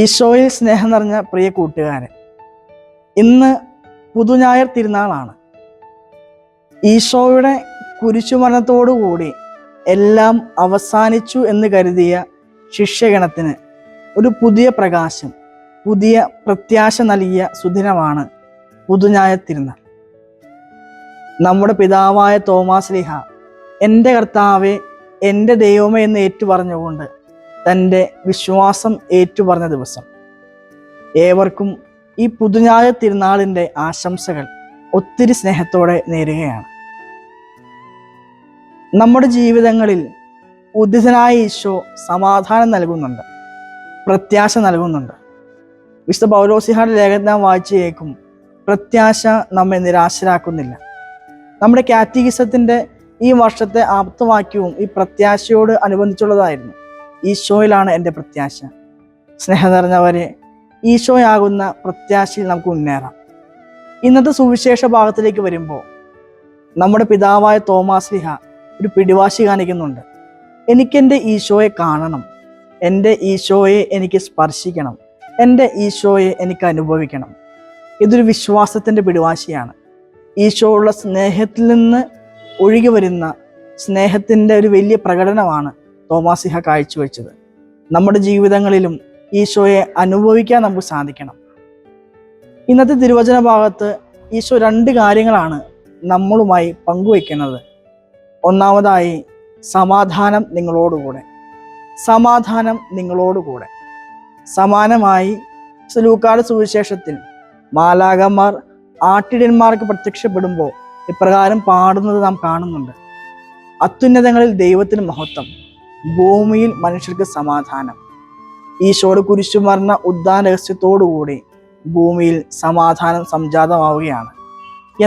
ഈശോയിൽ സ്നേഹം നിറഞ്ഞ പ്രിയ കൂട്ടുകാരൻ, ഇന്ന് പുതുഞായർ തിരുനാളാണ്. ഈശോയുടെ കുരിശുമരണത്തോടുകൂടി എല്ലാം അവസാനിച്ചു എന്ന് കരുതിയ ശിഷ്യഗണത്തിന് ഒരു പുതിയ പ്രകാശം, പുതിയ പ്രത്യാശ നൽകിയ സുദിനമാണ് പുതുഞായർ തിരുനാൾ. നമ്മുടെ പിതാവായ തോമാശ്ലീഹ എൻ്റെ കർത്താവേ, എൻ്റെ ദൈവമേ എന്ന് ഏറ്റുപറഞ്ഞുകൊണ്ട് തൻ്റെ വിശ്വാസം ഏറ്റുപറഞ്ഞ ദിവസം. ഏവർക്കും ഈ പുതുഞായർ തിരുനാളിൻ്റെ ആശംസകൾ ഒത്തിരി സ്നേഹത്തോടെ നേരുകയാണ്. നമ്മുടെ ജീവിതങ്ങളിൽ ഉദ്ധിതനായ ഈശോ സമാധാനം നൽകുന്നുണ്ട്, പ്രത്യാശ നൽകുന്നുണ്ട്. വിശുദ്ധ പൗലോസ്ലീഹായുടെ ലേഖനം നാം വായിച്ചു കേൾക്കും, പ്രത്യാശ നമ്മെ നിരാശരാക്കുന്നില്ല. നമ്മുടെ കാറ്റഗിസത്തിൻ്റെ ഈ വർഷത്തെ ആപ്തവാക്യവും ഈ പ്രത്യാശയോട് അനുബന്ധിച്ചുള്ളതായിരുന്നു. ഈശോയിലാണ് എൻ്റെ പ്രത്യാശ. സ്നേഹം നിറഞ്ഞവരെ, ഈശോയാകുന്ന പ്രത്യാശയിൽ നമുക്ക് മുന്നേറാം. ഇന്നത്തെ സുവിശേഷ ഭാഗത്തിലേക്ക് വരുമ്പോൾ നമ്മുടെ പിതാവായ തോമാശ്ലീഹ ഒരു പിടിവാശി കാണിക്കുന്നുണ്ട്. എനിക്കെൻ്റെ ഈശോയെ കാണണം, എൻ്റെ ഈശോയെ എനിക്ക് സ്പർശിക്കണം, എൻ്റെ ഈശോയെ എനിക്ക് അനുഭവിക്കണം. ഇതൊരു വിശ്വാസത്തിൻ്റെ പിടിവാശിയാണ്. ഈശോയുള്ള സ്നേഹത്തിൽ നിന്ന് ഒഴുകി വരുന്ന സ്നേഹത്തിൻ്റെ ഒരു വലിയ പ്രകടനമാണ് തോമാശ്ലീഹ കാഴ്ചവെച്ചത്. നമ്മുടെ ജീവിതങ്ങളിലും ഈശോയെ അനുഭവിക്കാൻ നമുക്ക് സാധിക്കണം. ഇന്നത്തെ തിരുവചന ഭാഗത്ത് ഈശോ 2 കാര്യങ്ങളാണ് നമ്മളുമായി പങ്കുവയ്ക്കുന്നത്. ഒന്നാമതായി, സമാധാനം നിങ്ങളോടുകൂടെ. സമാധാനം നിങ്ങളോടുകൂടെ. സമാനമായി ലൂക്കായുടെ സുവിശേഷത്തിൽ മാലാഖമാർ ആട്ടിടയന്മാർക്ക് പ്രത്യക്ഷപ്പെടുമ്പോൾ ഇപ്രകാരം പാടുന്നത് നാം കാണുന്നുണ്ട്: അത്യുന്നതങ്ങളിൽ ദൈവത്തിന് മഹത്വം, ഭൂമിയിൽ മനുഷ്യർക്ക് സമാധാനം. ഈശോയുടെ കുരിശുമരണ ഉദ്ധാന രഹസ്യത്തോടുകൂടി ഭൂമിയിൽ സമാധാനം സംജാതമാവുകയാണ്.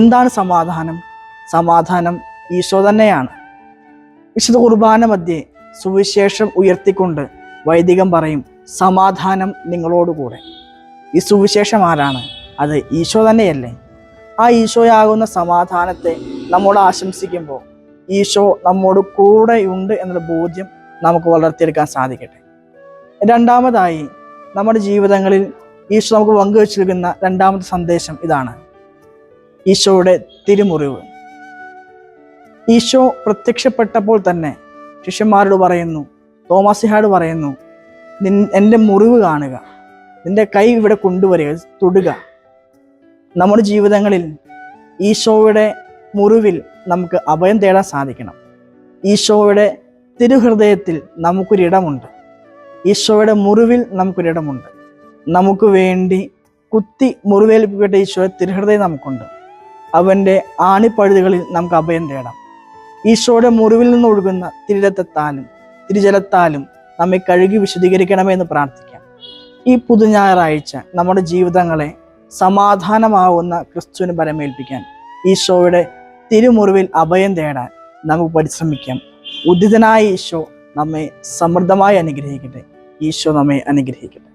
എന്താണ് സമാധാനം? സമാധാനം ഈശോ തന്നെയാണ്. വിശുദ്ധ കുർബാന മധ്യേ സുവിശേഷം ഉയർത്തിക്കൊണ്ട് വൈദികം പറയും, സമാധാനം നിങ്ങളോടുകൂടെ. ഈ സുവിശേഷം ആരാണ്? അത് ഈശോ തന്നെയല്ലേ? ആ ഈശോയാകുന്ന സമാധാനത്തെ നമ്മോട് ആശംസിക്കുമ്പോൾ ഈശോ നമ്മോട് കൂടെയുണ്ട് എന്നുള്ള ബോധ്യം നമുക്ക് വളർത്തിയെടുക്കാൻ സാധിക്കട്ടെ. രണ്ടാമതായി, നമ്മുടെ ജീവിതങ്ങളിൽ ഈശോ നമുക്ക് പങ്കുവച്ചിരിക്കുന്ന രണ്ടാമത്തെ സന്ദേശം ഇതാണ്: ഈശോയുടെ തിരുമുറിവ്. ഈശോ പ്രത്യക്ഷപ്പെട്ടപ്പോൾ തന്നെ ശിഷ്യന്മാരോട് പറയുന്നു, തോമാശ്ലീഹയോട് പറയുന്നു, എൻ്റെ മുറിവ് കാണുക, നിന്റെ കൈ ഇവിടെ കൊണ്ടുവരിക, തൊടുക. നമ്മുടെ ജീവിതങ്ങളിൽ ഈശോയുടെ മുറിവിൽ നമുക്ക് അഭയം തേടാൻ സാധിക്കണം. ഈശോയുടെ തിരുഹൃദയത്തിൽ നമുക്കൊരിടമുണ്ട്. ഈശോയുടെ മുറിവിൽ നമുക്കൊരിടമുണ്ട്. നമുക്ക് വേണ്ടി കുത്തി മുറിവേൽപ്പിക്കപ്പെട്ട ഈശോയുടെ തിരുഹൃദയം നമുക്കുണ്ട്. അവൻ്റെ ആണിപ്പഴുതുകളിൽ നമുക്ക് അഭയം തേടാം. ഈശോയുടെ മുറിവിൽ നിന്ന് ഒഴുകുന്ന തിരുരക്തത്താലും തിരുജലത്താലും നമ്മെ കഴുകി വിശദീകരിക്കണമെന്ന് പ്രാർത്ഥിക്കാം. ഈ പുതുഞായറാഴ്ച നമ്മുടെ ജീവിതങ്ങളെ സമാധാനമാവുന്ന ക്രിസ്തുവിന് ബലമേൽപ്പിക്കാൻ, ഈശോയുടെ തിരുമുറിവിൽ അഭയം തേടാൻ നമുക്ക് പരിശ്രമിക്കാം. ഉദ്ധിതനായ ഈശോ നമ്മെ സമൃദ്ധമായി അനുഗ്രഹിക്കട്ടെ. ഈശോ നമ്മെ അനുഗ്രഹിക്കട്ടെ.